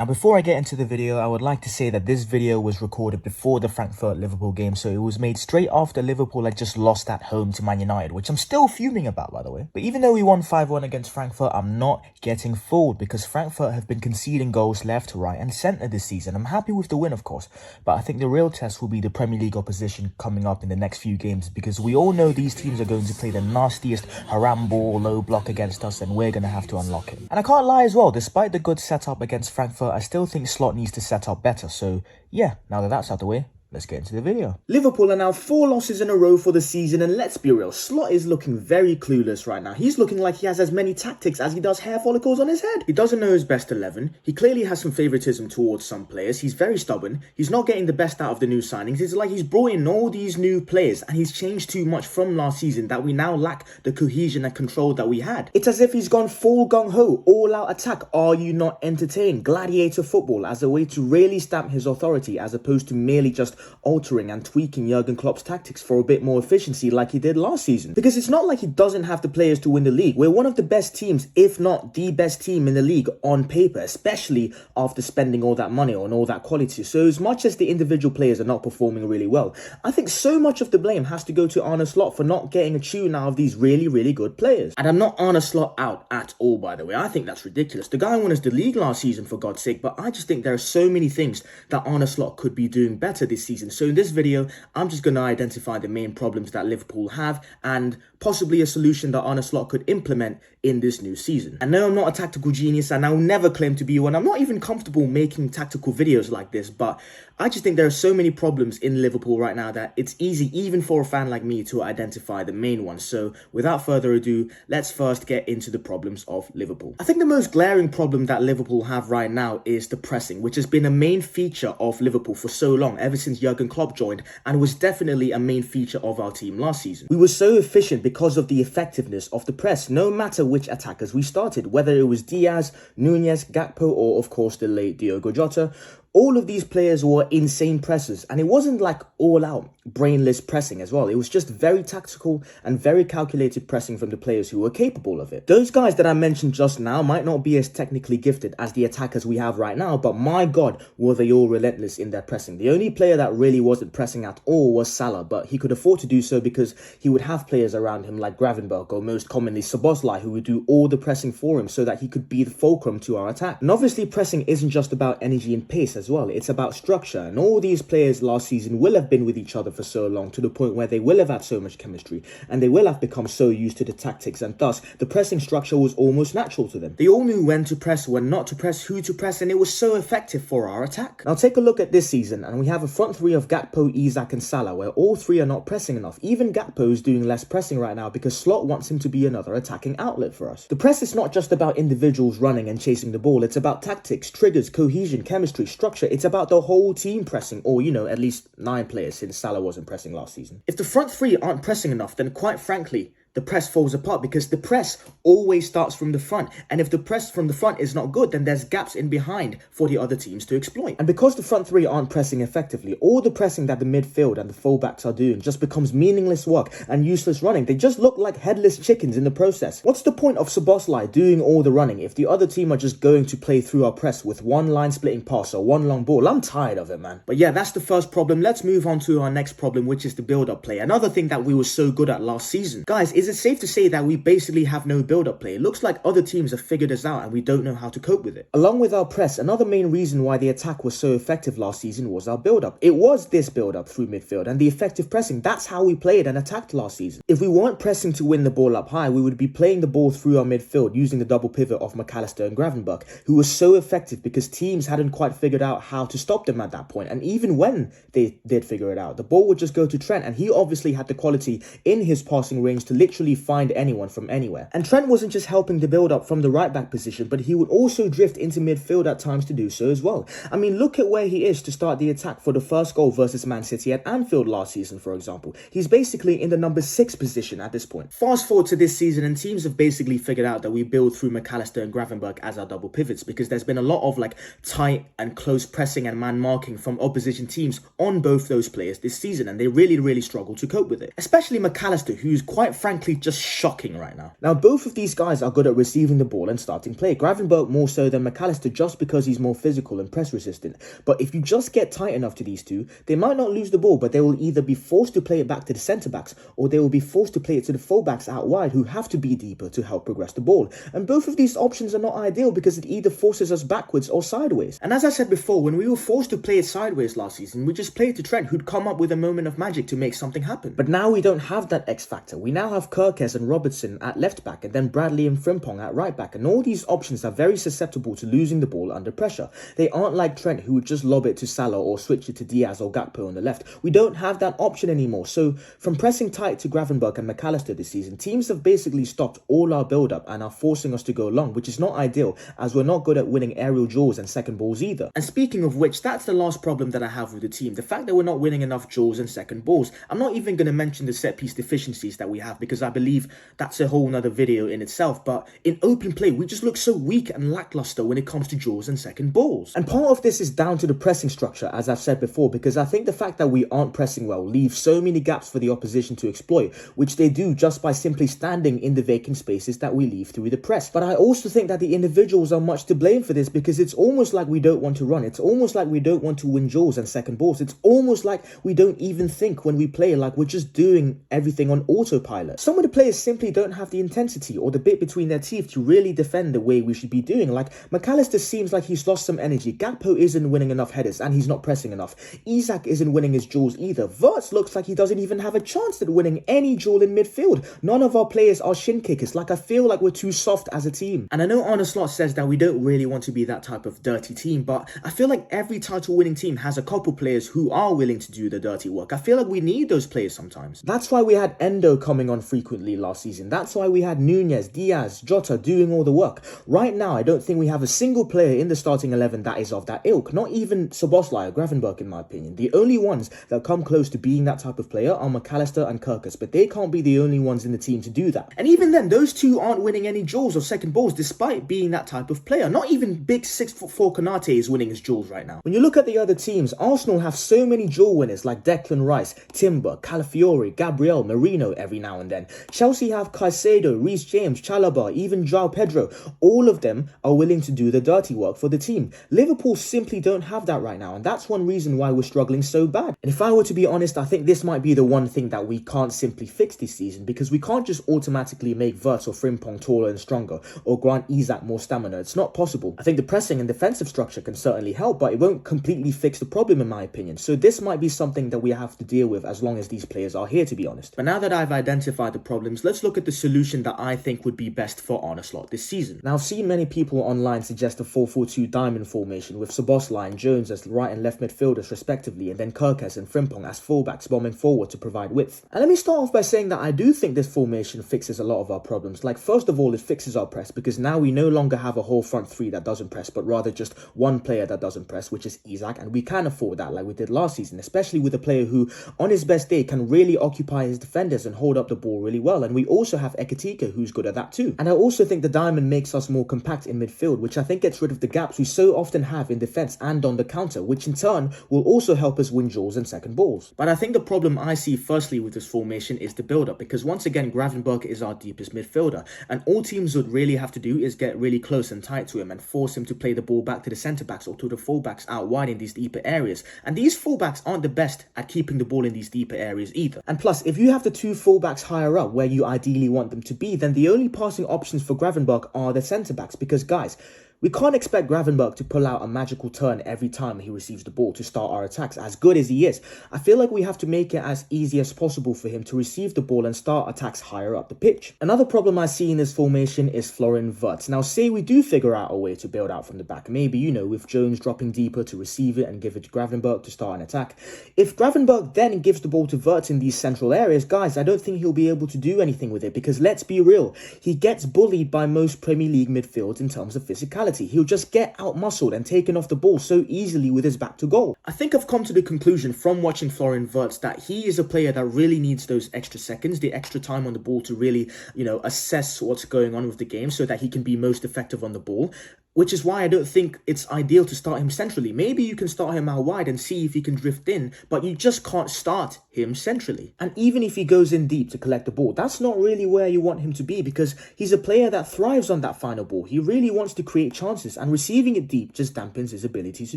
Now, before I get into the video, I would like to say that this video was recorded before the Frankfurt Liverpool game, so it was made straight after Liverpool had just lost at home to Man United, which I'm still fuming about, by the way. But even though we won 5-1 against Frankfurt, I'm not getting fooled because Frankfurt have been conceding goals left, right and centre this season. I'm happy with the win, of course, but I think the real test will be the Premier League opposition coming up in the next few games, because we all know these teams are going to play the nastiest haram ball low block against us, and we're going to have to unlock it. And I can't lie as well, despite the good setup against Frankfurt, I still think Slot needs to set up better. So yeah, now that that's out the way, let's get into the video. Liverpool are now 4 losses in a row for the season, and let's be real, Slot is looking very clueless right now. He's looking like he has as many tactics as he does hair follicles on his head. He doesn't know his best 11. He clearly has some favoritism towards some players. He's very stubborn. He's not getting the best out of the new signings. It's like he's brought in all these new players and he's changed too much from last season that we now lack the cohesion and control that we had. It's as if he's gone full gung-ho, all-out attack. Are you not entertained? Gladiator football as a way to really stamp his authority, as opposed to merely just altering and tweaking Jurgen Klopp's tactics for a bit more efficiency like he did last season. Because it's not like he doesn't have the players to win the league. We're one of the best teams, if not the best team in the league on paper, especially after spending all that money on all that quality. So as much as the individual players are not performing really well, I think so much of the blame has to go to Arne Slot for not getting a tune out of these really good players. And I'm not Arne Slot out at all, by the way. I think that's ridiculous. The guy won us the league last season, for God's sake, but I just think there are so many things that Arne Slot could be doing better this season. So in this video, I'm just going to identify the main problems that Liverpool have and possibly a solution that Arne Slot could implement in this new season. I know I'm not a tactical genius and I'll never claim to be one. I'm not even comfortable making tactical videos like this, but I just think there are so many problems in Liverpool right now that it's easy even for a fan like me to identify the main ones. So without further ado, let's first get into the problems of Liverpool. I think the most glaring problem that Liverpool have right now is the pressing, which has been a main feature of Liverpool for so long, ever since Jurgen Klopp joined, and was definitely a main feature of our team last season. We were so efficient because of the effectiveness of the press, no matter which attackers we started, whether it was Diaz, Nunez, Gakpo, or of course the late Diogo Jota. All of these players were insane pressers, and it wasn't like all-out brainless pressing as well. It was just very tactical and very calculated pressing from the players who were capable of it. Those guys that I mentioned just now might not be as technically gifted as the attackers we have right now, but my God, were they all relentless in their pressing. The only player that really wasn't pressing at all was Salah, but he could afford to do so because he would have players around him like Gravenberch or most commonly Szoboszlai, who would do all the pressing for him so that he could be the fulcrum to our attack. And obviously pressing isn't just about energy and pace as well, it's about structure, and all these players last season will have been with each other for so long to the point where they will have had so much chemistry and they will have become so used to the tactics, and thus the pressing structure was almost natural to them. They all knew when to press, when not to press, who to press, and it was so effective for our attack. Now take a look at this season and we have a front three of Gakpo, Isak and Salah where all three are not pressing enough. Even Gakpo is doing less pressing right now because Slot wants him to be another attacking outlet for us. The press is not just about individuals running and chasing the ball, it's about tactics, triggers, cohesion, chemistry, structure. It's about the whole team pressing, or at least 9 players since Salah wasn't pressing last season. If the front three aren't pressing enough, then quite frankly, the press falls apart because the press always starts from the front. And if the press from the front is not good, then there's gaps in behind for the other teams to exploit. And because the front three aren't pressing effectively, all the pressing that the midfield and the fullbacks are doing just becomes meaningless work and useless running. They just look like headless chickens in the process. What's the point of Szoboszlai doing all the running if the other team are just going to play through our press with one line splitting pass or one long ball? I'm tired of it, man. But yeah, that's the first problem. Let's move on to our next problem, which is the build-up play. Another thing that we were so good at last season. Guys, is it safe to say that we basically have no build-up play? It looks like other teams have figured us out and we don't know how to cope with it. Along with our press, another main reason why the attack was so effective last season was our build-up. It was this build-up through midfield and the effective pressing. That's how we played and attacked last season. If we weren't pressing to win the ball up high, we would be playing the ball through our midfield using the double pivot of McAllister and Gravenberch, who was so effective because teams hadn't quite figured out how to stop them at that point. And even when they did figure it out, the ball would just go to Trent, and he obviously had the quality in his passing range to literally find anyone from anywhere. And Trent wasn't just helping the build up from the right back position, but he would also drift into midfield at times to do so as well. I mean, look at where he is to start the attack for the first goal versus Man City at Anfield last season, for example. He's basically in the number 6 position at this point. Fast forward to this season and teams have basically figured out that we build through McAllister and Gravenberch as our double pivots, because there's been a lot of tight and close pressing and man marking from opposition teams on both those players this season, and they really struggle to cope with it. Especially McAllister, who's quite frankly frankly just shocking right now. Now, both of these guys are good at receiving the ball and starting play. Gravenberch more so than McAllister just because he's more physical and press resistant. But if you just get tight enough to these two, they might not lose the ball, but they will either be forced to play it back to the centre-backs, or they will be forced to play it to the full-backs out wide who have to be deeper to help progress the ball. And both of these options are not ideal because it either forces us backwards or sideways. And as I said before, when we were forced to play it sideways last season, we just played to Trent, who'd come up with a moment of magic to make something happen. But now we don't have that X factor. We now have Kirkes and Robertson at left back, and then Bradley and Frimpong at right back, and all these options are very susceptible to losing the ball under pressure. They aren't like Trent, who would just lob it to Salah or switch it to Diaz or Gakpo on the left. We don't have that option anymore. So from pressing tight to Gravenberch and McAllister this season, teams have basically stopped all our build-up and are forcing us to go long, which is not ideal as we're not good at winning aerial duels and second balls either. And speaking of which, that's the last problem that I have with the team. The fact that we're not winning enough duels and second balls. I'm not even going to mention the set piece deficiencies that we have because I believe that's a whole nother video in itself. But in open play, we just look so weak and lackluster when it comes to duels and second balls. And part of this is down to the pressing structure, as I've said before, because I think the fact that we aren't pressing well leaves so many gaps for the opposition to exploit, which they do just by simply standing in the vacant spaces that we leave through the press. But I also think that the individuals are much to blame for this because it's almost like we don't want to run. It's almost like we don't want to win duels and second balls. It's almost like we don't even think when we play, like we're just doing everything on autopilot. Some of the players simply don't have the intensity or the bit between their teeth to really defend the way we should be doing. Like McAllister seems like he's lost some energy. Gakpo isn't winning enough headers and he's not pressing enough. Isak isn't winning his duels either. Wirtz looks like he doesn't even have a chance at winning any duel in midfield. None of our players are shin kickers. Like I feel like we're too soft as a team. And I know Arne Slot says that we don't really want to be that type of dirty team, but I feel like every title winning team has a couple players who are willing to do the dirty work. I feel like we need those players sometimes. That's why we had Endo coming on frequently last season. That's why we had Nunez, Diaz, Jota doing all the work. Right now, I don't think we have a single player in the starting 11 that is of that ilk. Not even Szoboszlai or Gravenberch, in my opinion. The only ones that come close to being that type of player are McAllister and Kirkes, but they can't be the only ones in the team to do that. And even then, those two aren't winning any duels or second balls despite being that type of player. Not even big 6'4" Konate is winning his duels right now. When you look at the other teams, Arsenal have so many duel winners like Declan Rice, Timber, Calafiori, Gabriel, Marino every now and then. Chelsea have Caicedo, Reece James, Chalobah, even João Pedro. All of them are willing to do the dirty work for the team. Liverpool simply don't have that right now, and that's one reason why we're struggling so bad. And if I were to be honest, I think this might be the one thing that we can't simply fix this season, because we can't just automatically make Wirtz or Frimpong taller and stronger, or grant Isak more stamina. It's not possible. I think the pressing and defensive structure can certainly help, but it won't completely fix the problem in my opinion. So this might be something that we have to deal with as long as these players are here, to be honest. But now that I've identified the problems, let's look at the solution that I think would be best for Arne Slot this season. Now, I've seen many people online suggest a 4-4-2 diamond formation with Szoboszlai and Jones as right and left midfielders respectively, and then Kirkes and Frimpong as fullbacks bombing forward to provide width. And let me start off by saying that I do think this formation fixes a lot of our problems. Like, first of all, it fixes our press because now we no longer have a whole front three that doesn't press, but rather just one player that doesn't press, which is Isak, and we can afford that like we did last season, especially with a player who on his best day can really occupy his defenders and hold up the ball really well. And we also have Ekitike, who's good at that too. And I also think the diamond makes us more compact in midfield, which I think gets rid of the gaps we so often have in defense and on the counter, which in turn will also help us win duels and second balls. But I think the problem I see firstly with this formation is the build-up, because once again Gravenberch is our deepest midfielder, and all teams would really have to do is get really close and tight to him and force him to play the ball back to the centre-backs or to the full-backs out wide in these deeper areas. And these full-backs aren't the best at keeping the ball in these deeper areas either. And plus, if you have the two full-backs higher up where you ideally want them to be, then the only passing options for Gravenberch are the centre-backs, because guys, we can't expect Gravenberch to pull out a magical turn every time he receives the ball to start our attacks, as good as he is. I feel like we have to make it as easy as possible for him to receive the ball and start attacks higher up the pitch. Another problem I see in this formation is Florian Wirtz. Now, say we do figure out a way to build out from the back, maybe, you know, with Jones dropping deeper to receive it and give it to Gravenberch to start an attack. If Gravenberch then gives the ball to Wirtz in these central areas, guys, I don't think he'll be able to do anything with it, because let's be real, he gets bullied by most Premier League midfields in terms of physicality. He'll just get out-muscled and taken off the ball so easily with his back to goal. I think I've come to the conclusion from watching Florian Wirtz that he is a player that really needs those extra seconds, the extra time on the ball to really, you know, assess what's going on with the game so that he can be most effective on the ball. which is why I don't think it's ideal to start him centrally. Maybe you can start him out wide and see if he can drift in, but you just can't start him centrally. And even if he goes in deep to collect the ball, that's not really where you want him to be, because he's a player that thrives on that final ball. He really wants to create chances, and receiving it deep just dampens his ability to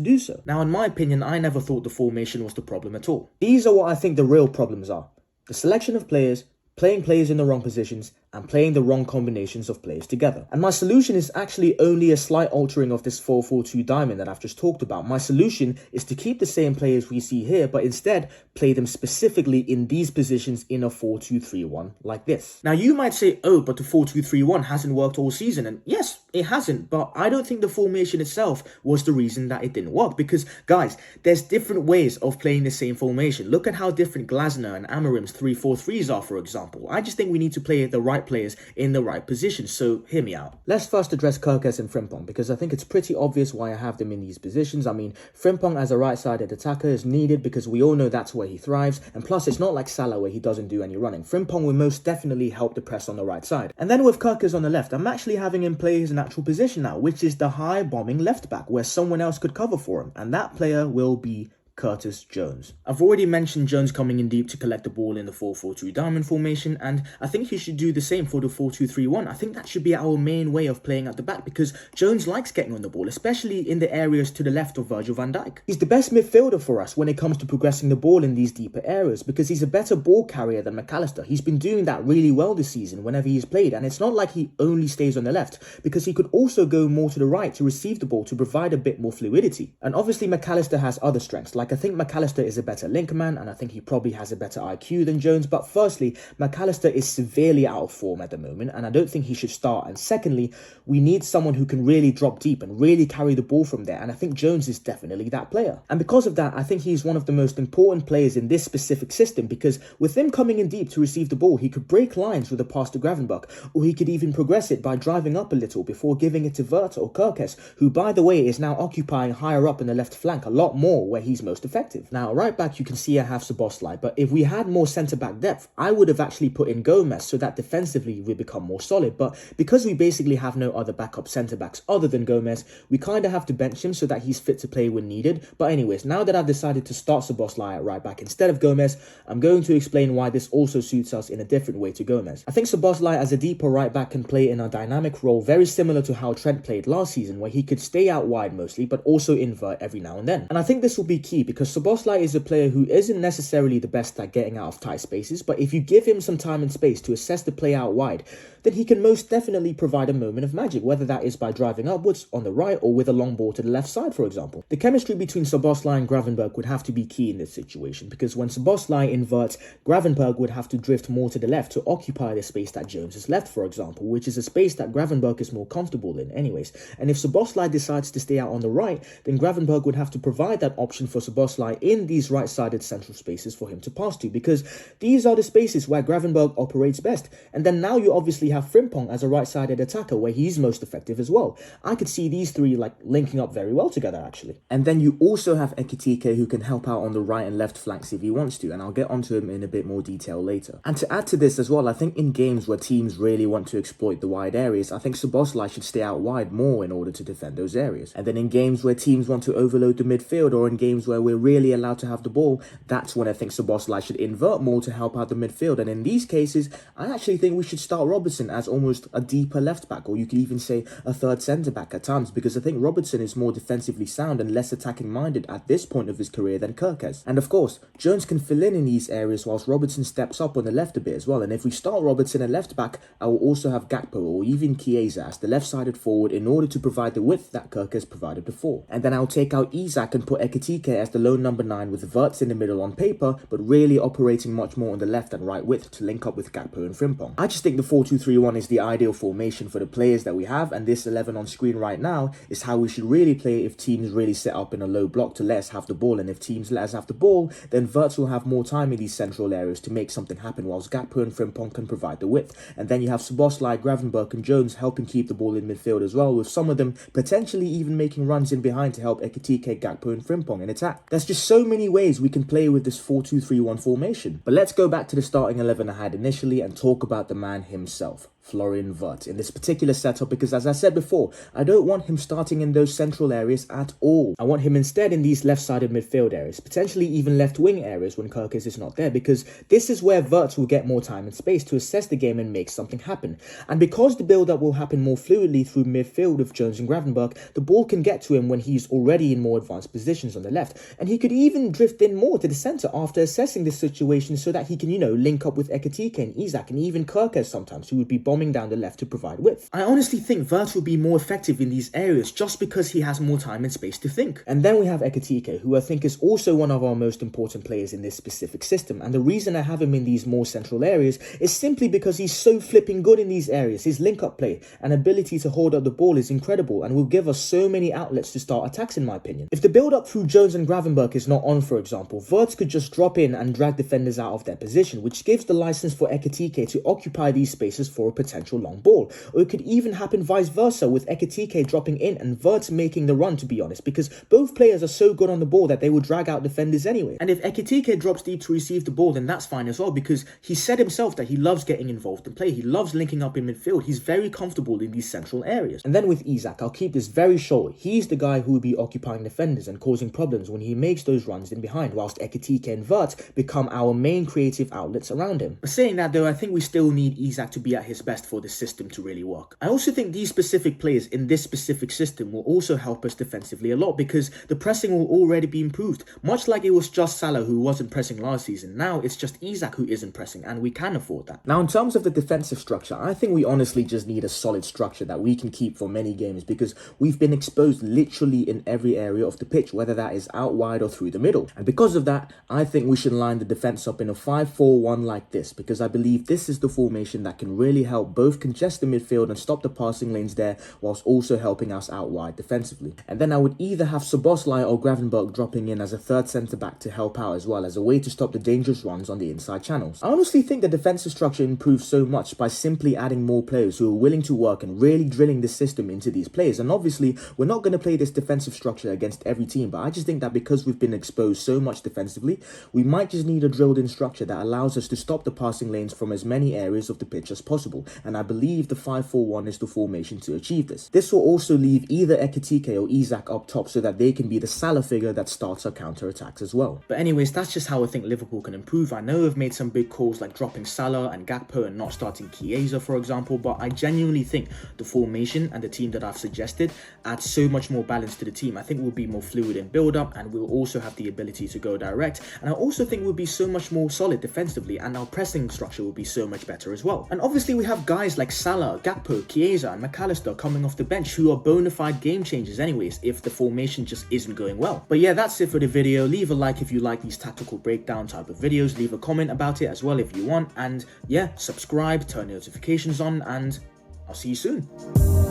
do so. Now, in my opinion, I never thought the formation was the problem at all. These are what I think the real problems are: the selection of players, playing players in the wrong positions, and playing the wrong combinations of players together. And my solution is actually only a slight altering of this 4-4-2 diamond that I've just talked about. My solution is to keep the same players we see here, but instead play them specifically in these positions in a 4-2-3-1 like this. Now you might say, oh, but the 4-2-3-1 hasn't worked all season. And yes, it hasn't, but I don't think the formation itself was the reason that it didn't work, because guys, there's different ways of playing the same formation. Look at how different Glasner and Amarim's 3-4-3s are, for example. I just think we need to play the right players in the right position, so hear me out. Let's first address Kerkez and Frimpong, because I think it's pretty obvious why I have them in these positions. I mean, Frimpong as a right-sided attacker is needed because we all know that's where he thrives, and plus it's not like Salah where he doesn't do any running. Frimpong will most definitely help the press on the right side. And then with Kerkez on the left, I'm actually having him play his natural position now, which is the high bombing left back, where someone else could cover for him, and that player will be Curtis Jones. I've already mentioned Jones coming in deep to collect the ball in the 4-4-2 diamond formation, and I think he should do the same for the 4-2-3-1. I think that should be our main way of playing at the back, because Jones likes getting on the ball, especially in the areas to the left of Virgil van Dijk. He's the best midfielder for us when it comes to progressing the ball in these deeper areas, because he's a better ball carrier than McAllister. He's been doing that really well this season whenever he's played, and it's not like he only stays on the left, because he could also go more to the right to receive the ball to provide a bit more fluidity. And obviously McAllister has other strengths, like I think McAllister is a better link man, and I think he probably has a better IQ than Jones. But firstly, McAllister is severely out of form at the moment, and I don't think he should start. And secondly, we need someone who can really drop deep and really carry the ball from there, and I think Jones is definitely that player. And because of that, I think he's one of the most important players in this specific system, because with him coming in deep to receive the ball, he could break lines with a pass to Gravenberch, or he could even progress it by driving up a little before giving it to Wirtz or Kerkez, who by the way is now occupying higher up in the left flank a lot more where he's most effective. Now, right back, you can see I have Szoboszlai, but if we had more centre-back depth, I would have actually put in Gomez so that defensively we become more solid. But because we basically have no other backup centre-backs other than Gomez, we kind of have to bench him so that he's fit to play when needed. But anyways, now that I've decided to start Szoboszlai at right back instead of Gomez, I'm going to explain why this also suits us in a different way to Gomez. I think Szoboszlai as a deeper right back can play in a dynamic role very similar to how Trent played last season, where he could stay out wide mostly, but also invert every now and then. And I think this will be key, because Szoboszlai is a player who isn't necessarily the best at getting out of tight spaces, but if you give him some time and space to assess the play out wide, then he can most definitely provide a moment of magic, whether that is by driving upwards on the right or with a long ball to the left side, for example. The chemistry between Szoboszlai and Gravenberch would have to be key in this situation, because when Szoboszlai inverts, Gravenberch would have to drift more to the left to occupy the space that Jones has left, for example, which is a space that Gravenberch is more comfortable in anyways. And if Szoboszlai decides to stay out on the right, then Gravenberch would have to provide that option for Szoboszlai in these right-sided central spaces for him to pass to, because these are the spaces where Gravenberch operates best. And then now you obviously have Frimpong as a right-sided attacker where he's most effective as well. I could see these three like linking up very well together actually. And then you also have Ekitike, who can help out on the right and left flanks if he wants to, and I'll get onto him in a bit more detail later. And to add to this as well, I think in games where teams really want to exploit the wide areas, I think Szoboszlai should stay out wide more in order to defend those areas. And then in games where teams want to overload the midfield, or in games where we're really allowed to have the ball, that's when I think Szoboszlai should invert more to help out the midfield. And in these cases, I actually think we should start Robertson as almost a deeper left back, or you could even say a third centre back at times, because I think Robertson is more defensively sound and less attacking minded at this point of his career than Kerkez. And of course, Jones can fill in these areas whilst Robertson steps up on the left a bit as well. And if we start Robertson at left back, I will also have Gakpo or even Chiesa as the left-sided forward in order to provide the width that Kerkez provided before. And then I'll take out Isak and put Ekitike as the lone number 9 with Wirtz in the middle on paper, but really operating much more on the left and right width to link up with Gakpo and Frimpong. I just think the 4-2-3-1 is the ideal formation for the players that we have, and this 11 on screen right now is how we should really play if teams really set up in a low block to let us have the ball. And if teams let us have the ball, then Wirtz will have more time in these central areas to make something happen, whilst Gakpo and Frimpong can provide the width. And then you have Szoboszlai, Gravenberch and Jones helping keep the ball in midfield as well, with some of them potentially even making runs in behind to help Ekitike, Gakpo and Frimpong in attack. There's just so many ways we can play with this 4-2-3-1 formation. But let's go back to the starting 11 I had initially and talk about the man himself, Florian Wirtz in this particular setup because, as I said before, I don't want him starting in those central areas at all. I want him instead in these left-sided midfield areas, potentially even left-wing areas when Kirkis is not there, because this is where Wirtz will get more time and space to assess the game and make something happen. And because the build-up will happen more fluidly through midfield with Jones and Gravenberch, the ball can get to him when he's already in more advanced positions on the left, and he could even drift in more to the centre after assessing this situation so that he can, link up with Ekitike and Isak and even Kirkis sometimes, who would be bombing down the left to provide width. I honestly think Wirtz will be more effective in these areas just because he has more time and space to think. And then we have Ekitike, who I think is also one of our most important players in this specific system, and the reason I have him in these more central areas is simply because he's so flipping good in these areas. His link-up play and ability to hold up the ball is incredible and will give us so many outlets to start attacks, in my opinion. If the build-up through Jones and Gravenberch is not on, for example, Wirtz could just drop in and drag defenders out of their position, which gives the license for Ekitike to occupy these spaces for a potential long ball. Or it could even happen vice versa, with Ekitike dropping in and Wirtz making the run, to be honest, because both players are so good on the ball that they will drag out defenders anyway. And if Ekitike drops deep to receive the ball, then that's fine as well, because he said himself that he loves getting involved in play. He loves linking up in midfield. He's very comfortable in these central areas. And then with Isak, I'll keep this very short. He's the guy who will be occupying defenders and causing problems when he makes those runs in behind, whilst Ekitike and Wirtz become our main creative outlets around him. But saying that though, I think we still need Isak to be at his best for this system to really work. I also think these specific players in this specific system will also help us defensively a lot, because the pressing will already be improved. Much like it was just Salah who wasn't pressing last season, now it's just Isak who isn't pressing, and we can afford that. Now, in terms of the defensive structure, I think we honestly just need a solid structure that we can keep for many games, because we've been exposed literally in every area of the pitch, whether that is out wide or through the middle. And because of that, I think we should line the defense up in a 5-4-1 like this, because I believe this is the formation that can really help both congest the midfield and stop the passing lanes there, whilst also helping us out wide defensively. And then I would either have Szoboszlai or Gravenberch dropping in as a third centre-back to help out as well, as a way to stop the dangerous runs on the inside channels. I honestly think the defensive structure improves so much by simply adding more players who are willing to work and really drilling the system into these players. And obviously, we're not going to play this defensive structure against every team, but I just think that because we've been exposed so much defensively, we might just need a drilled-in structure that allows us to stop the passing lanes from as many areas of the pitch as possible. And I believe the 5-4-1 is the formation to achieve this. This will also leave either Ekitike or Isak up top so that they can be the Salah figure that starts our counter-attacks as well. But anyways, that's just how I think Liverpool can improve. I know I've made some big calls like dropping Salah and Gakpo and not starting Chiesa, for example, but I genuinely think the formation and the team that I've suggested adds so much more balance to the team. I think we'll be more fluid in build-up, and we'll also have the ability to go direct. And I also think we'll be so much more solid defensively, and our pressing structure will be so much better as well. And obviously we have guys like Salah, Gakpo, Chiesa and McAllister coming off the bench who are bona fide game changers anyways if the formation just isn't going well. But yeah, that's it for the video. Leave a like if you like these tactical breakdown type of videos. Leave a comment about it as well if you want. And yeah, subscribe, turn notifications on, and I'll see you soon.